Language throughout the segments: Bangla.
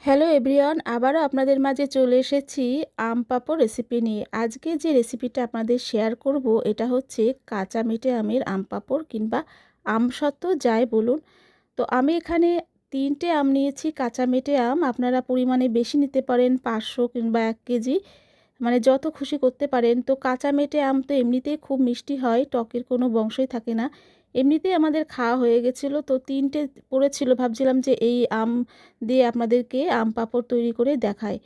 হ্যালো এভরিওয়ান, আবারও আপনাদের মাঝে চলে এসেছি আম পাঁপড় রেসিপি নিয়ে। আজকে যে রেসিপিটা আপনাদের শেয়ার করব এটা হচ্ছে কাঁচা মেটে আমের আম পাঁপড় কিংবা আমসত্ত্ব যাই বলুন। তো আমি এখানে 3টে আম নিয়েছি, কাঁচা মেটে আম। আপনারা পরিমাণে বেশি নিতে পারেন, 500 কিংবা 1 কেজি, মানে যত খুশি করতে পারেন। তো কাঁচা মেটে আম তো এমনিতেই খুব মিষ্টি হয়, টকের কোনো বংশই থাকে না। এমনিতেই আমাদের খাওয়া হয়ে গেছিলো, তো 3টে পড়েছিল, ভাবছিলাম যে এই আম দিয়ে আপনাদেরকে আম পাঁপড় তৈরি করে দেখাই।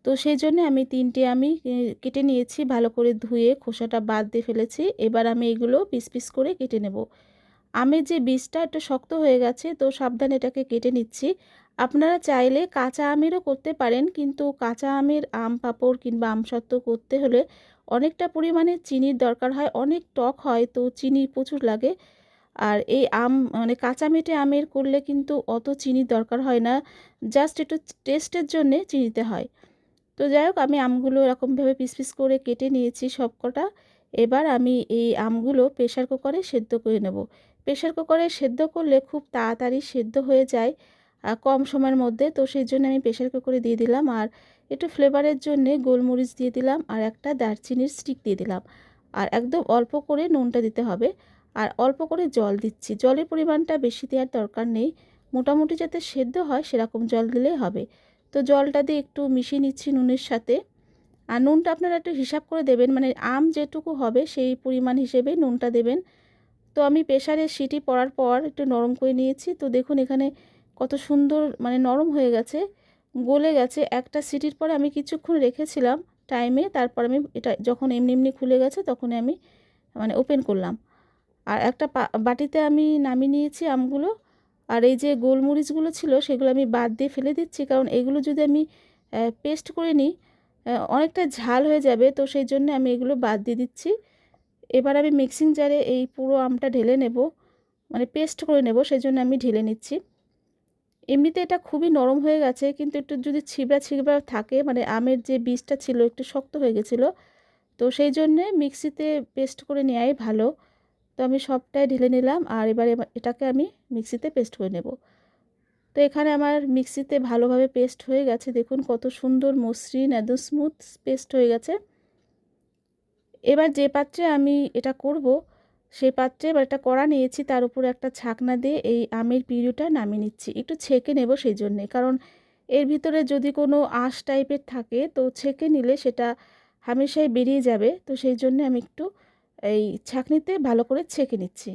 তো সেই জন্য আমি 3টে আমি কেটে নিয়েছি, ভালো করে ধুয়ে খোসাটা বাদ দিয়ে ফেলেছি। এবার আমি এগুলো পিস পিস করে কেটে নেব। আমের যে বীজটা একটু শক্ত হয়ে গেছে, তো সাবধানে এটাকে কেটে নিচ্ছি। আপনারা চাইলে কাঁচা আমেরও করতে পারেন, কিন্তু কাঁচা আমের আম পাঁপড় কিংবা আমসত্ত্ব করতে হলে অনেকটা পরিমাণে চিনির দরকার হয়, অনেক টক হয়, তো চিনি প্রচুর লাগে। আর এই আম মানে কাঁচা মেটে আমের করলে কিন্তু অত চিনির দরকার হয় না, জাস্ট একটু টেস্টের জন্যে চিনিতে হয়। তো যাই হোক, আমি আমগুলো এরকমভাবে পিস পিস করে কেটে নিয়েছি সবকটা। এবার আমি এই আমগুলো প্রেশার কুকারে সেদ্ধ করে নেব। প্রেশার কুকারে সেদ্ধ করলে খুব তাড়াতাড়ি সেদ্ধ হয়ে যায় কম সময়ের মধ্যে। তো সেই জন্য আমি প্রেশার কুকারে দিয়ে দিলাম, আর একটু ফ্লেভারের জন্যে গোলমরিচ দিয়ে দিলাম, আর একটা দারচিনির স্টিক দিয়ে দিলাম। আর একদম অল্প করে নুনটা দিতে হবে, আর অল্প করে জল দিচ্ছি। জলের পরিমাণটা বেশি দেওয়ার দরকার নেই, মোটামুটি যাতে সেদ্ধ হয় সেরকম জল দিলেই হবে। তো জলটা দিয়ে একটু মিশিয়ে নিচ্ছি নুনের সাথে। আর নুনটা আপনারা একটু হিসাব করে দেবেন, মানে আম যেটুকু হবে সেই পরিমাণ হিসেবে নুনটা দেবেন। তো আমি প্রেসারে সিটি পড়ার পর একটু নরম করে নিয়েছি। তো দেখুন এখানে কত সুন্দর মানে নরম হয়ে গেছে, গলে গেছে। একটা সিটির পরে আমি কিছুক্ষণ রেখেছিলাম টাইমে, তারপর আমি এটা যখন এমনি এমনি খুলে গেছে তখনই আমি মানে ওপেন করলাম। আর একটা বাটিতে আমি নামিয়ে নিয়েছি আমগুলো। আর এই যে গোলমরিচগুলো ছিল সেগুলো আমি বাদ দিয়ে ফেলে দিচ্ছি, কারণ এগুলো যদি আমি পেস্ট করে নিই অনেকটা ঝাল হয়ে যাবে, তো সেই জন্য আমি এগুলো বাদ দিয়ে দিচ্ছি। এবার আমি মিক্সিং জারে এই পুরো আমটা ঢেলে নেব, মানে পেস্ট করে নেব, সেই জন্য আমি ঢেলে নিচ্ছি। এমনিতে এটা খুবই নরম হয়ে গেছে, কিন্তু একটু যদি ছিবড়া ছিবড়া থাকে, মানে আমের যে বীজটা ছিল একটু শক্ত হয়ে গেছিলো, তো সেই জন্যে মিক্সিতে পেস্ট করে নেওয়াই ভালো। তো আমি সবটাই ঢেলে নিলাম, আর এবারে এটাকে আমি মিক্সিতে পেস্ট করে নেব। তো এখানে আমার মিক্সিতে ভালোভাবে পেস্ট হয়ে গেছে, দেখুন কত সুন্দর মসৃণ একদম স্মুথ পেস্ট হয়ে গেছে। এবার যে পাত্রে আমি এটা করব সেই পাত্রে এবার একটা কড়া নিয়েছি, তার উপরে একটা ছাকনা দিয়ে এই আমের পিউরিটা নামিয়ে নিচ্ছি। একটু ছেঁকে নেব সেই জন্যে, কারণ এর ভিতরে যদি কোনো আঁশ টাইপের থাকে তো ছেঁকে নিলে সেটা হামেশাই বেরিয়ে যাবে। তো সেই জন্য আমি একটু এই ছাঁকনিতে ভালো করে ছেঁকে নিচ্ছি।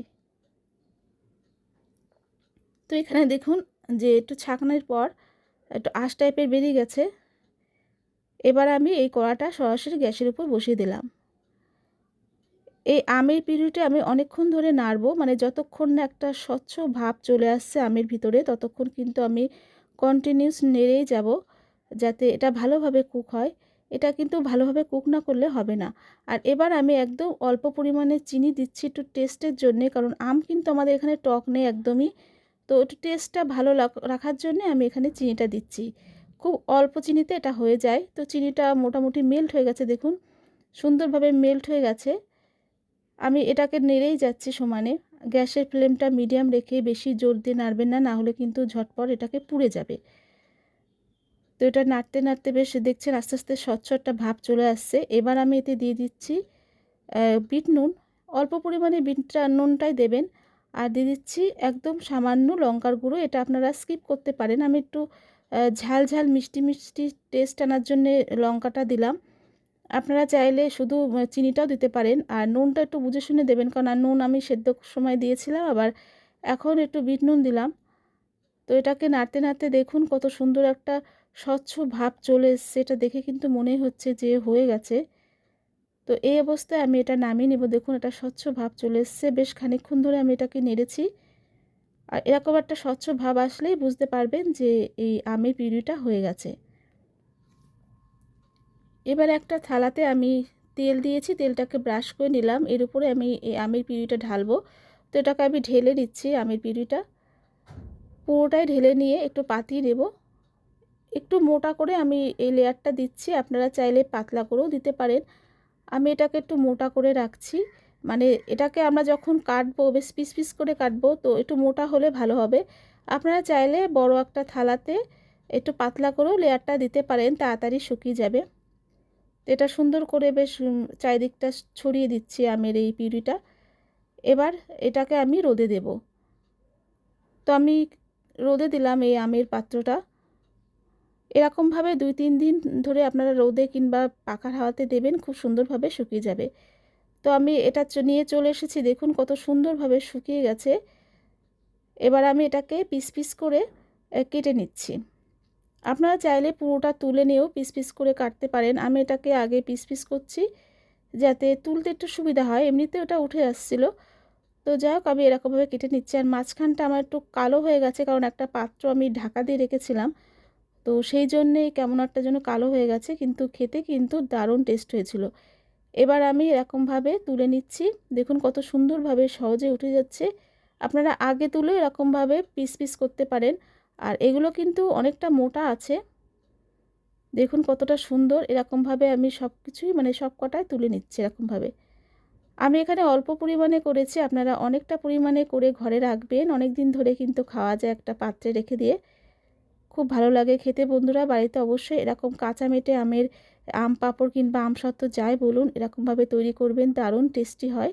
তো এখানে দেখুন যে একটু ছাঁকনির পর একটু আঁশ টাইপের বেরিয়ে গেছে। এবার আমি এই কড়াটা সরাসরি গ্যাসের উপর বসিয়ে দিলাম। এই আমের পিউরিটা আমি অনেকক্ষণ ধরে নাড়বো, মানে যতক্ষণ না একটা স্বচ্ছ ভাব চলে আসছে আমের ভিতরে ততক্ষণ কিন্তু আমি কন্টিনিউস নেড়েই যাব, যাতে এটা ভালোভাবে কুক হয়। এটা কিন্তু ভালোভাবে কুক না করলে হবে না। আর এবার আমি একদম অল্প পরিমাণে চিনি দিচ্ছি একটু টেস্টের জন্যে, কারণ আম কিন্তু আমাদের এখানে টক নেই একদমই। তো একটু টেস্টটা ভালো রাখার জন্যে আমি এখানে চিনিটা দিচ্ছি। খুব অল্প চিনিতে এটা হয়ে যায়। তো চিনিটা মোটামুটি মেল্ট হয়ে গেছে, দেখুন সুন্দরভাবে মেল্ট হয়ে গেছে। আমি এটাকে নেড়েই যাচ্ছি সমানে। গ্যাসের ফ্লেমটা মিডিয়াম রেখে বেশি জোর দিয়ে নাড়বেন না, না হলে কিন্তু ঝটপট এটাকে পুড়ে যাবে। তো এটা নাড়তে নাড়তে বেশ দেখছেন আস্তে আস্তে স্বচ্ছ একটা ভাব চলে আসছে। এবার আমি এতে দিয়ে দিচ্ছি বিট নুন। অল্প পরিমাণে নুনটাই দেবেন। আর দিয়ে দিচ্ছি একদম সামান্য লঙ্কার গুঁড়ো, এটা আপনারা স্কিপ করতে পারেন। আমি একটু ঝাল ঝাল মিষ্টি মিষ্টি টেস্ট আনার জন্যে লঙ্কাটা দিলাম। আপনারা চাইলে শুধু চিনিটাও দিতে পারেন। আর নুনটা একটু বুঝে শুনে দেবেন, কারণ আর নুন আমি সেদ্ধর সময় দিয়েছিলাম, আবার এখন একটু বিট নুন দিলাম। তো এটাকে নাড়তে নাড়তে দেখুন কত সুন্দর একটা স্বচ্ছ ভাব চলে এসছে, এটা দেখে কিন্তু মনেই হচ্ছে যে হয়ে গেছে। তো এই অবস্থায় আমি এটা নামিয়ে নেব। দেখুন এটা স্বচ্ছ ভাব চলে এসছে, বেশ খানিকক্ষণ ধরে আমি এটাকে নেড়েছি। আর এরকম একটা স্বচ্ছ ভাব আসলেই বুঝতে পারবেন যে এই আমের পিউরিটা হয়ে গেছে। এবার একটা থালাতে আমি তেল দিয়েছি, তেলটাকে ব্রাশ করে নিলাম, এর উপরে আমি এই আমের পিউরিটা ঢালবো। তো এটাকে আমি ঢেলে নিচ্ছি, আমের পিউরিটা পুরোটাই ঢেলে নিয়ে একটু পাতিয়ে নেব। একটু মোটা করে আমি এই লেয়ারটা দিচ্ছি, আপনারা চাইলে পাতলা করেও দিতে পারেন। আমি এটাকে একটু মোটা করে রাখছি, মানে এটাকে আমরা যখন কাটবো বেশ পিস পিস করে কাটবো, তো একটু মোটা হলে ভালো হবে। আপনারা চাইলে বড় একটা থালাতে একটু পাতলা করেও লেয়ারটা দিতে পারেন, তাড়াতাড়ি শুকিয়ে যাবে। এটা সুন্দর করে বেশ চারিদিকটা ছড়িয়ে দিচ্ছি আমের এই পিউরিটা। এবার এটাকে আমি রোদে দেব। তো আমি রোদে দিলাম এই আমের পাত্রটা। এরকমভাবে 2-3 দিন ধরে আপনারা রোদে কিংবা পাখার হাওয়াতে দেবেন, খুব সুন্দরভাবে শুকিয়ে যাবে। তো আমি এটা নিয়ে চলে এসেছি, দেখুন কত সুন্দরভাবে শুকিয়ে গেছে। এবার আমি এটাকে পিস পিস করে কেটে নিচ্ছি। আপনারা চাইলে পুরোটা তুলে নিয়েও পিস পিস করে কাটতে পারেন। আমি এটাকে আগে পিস পিস করছি যাতে তুলতে একটু সুবিধা হয়, এমনিতে ওটা উঠে আসছিল। তো যাই হোক, আমি এরকমভাবে কেটে নিচ্ছি। আর মাঝখানটা আমার একটু কালো হয়ে গেছে, কারণ একটা পাত্র আমি ঢাকা দিয়ে রেখেছিলাম, তো সেই জন্যে কেমন একটা যেন কালো হয়ে গেছে, কিন্তু খেতে কিন্তু দারুণ টেস্ট হয়েছিল। এবার আমি এরকমভাবে তুলে নিচ্ছি, দেখুন কত সুন্দরভাবে সহজে উঠে যাচ্ছে। আপনারা আগে তুলে এরকমভাবে পিস পিস করতে পারেন। আর এগুলো কিন্তু অনেকটা মোটা আছে, দেখুন কতটা সুন্দর। এরকমভাবে আমি সব কিছুই সব কটাই তুলে নিচ্ছি এরকমভাবে। আমি এখানে অল্প পরিমাণে করেছি, আপনারা অনেকটা পরিমাণে করে ঘরে রাখবেন, অনেক দিন ধরে কিন্তু খাওয়া যায় একটা পাত্রে রেখে দিয়ে, খুব ভালো লাগে খেতে। বন্ধুরা, বাড়িতে অবশ্যই এরকম কাঁচা মেটে আমের আম পাঁপড় কিংবা আমসত্ত্ব যাই বলুন, এরকমভাবে তৈরি করবেন, দারুণ টেস্টি হয়।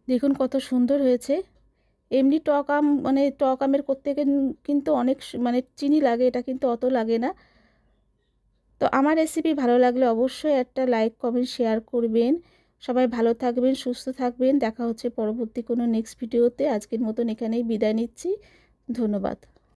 দেখুন কত সুন্দর হয়েছে। এমনি টক আম টক আমের করতে কিন্তু অনেক চিনি লাগে, এটা কিন্তু অত লাগে না। তো আমার রেসিপি ভালো লাগলে অবশ্যই একটা লাইক কমেন্ট শেয়ার করবেন। সবাই ভালো থাকবেন, সুস্থ থাকবেন। দেখা হচ্ছে পরবর্তী কোনো নেক্সট ভিডিওতে। আজকের মতন এখানেই বিদায় নিচ্ছি। ধন্যবাদ।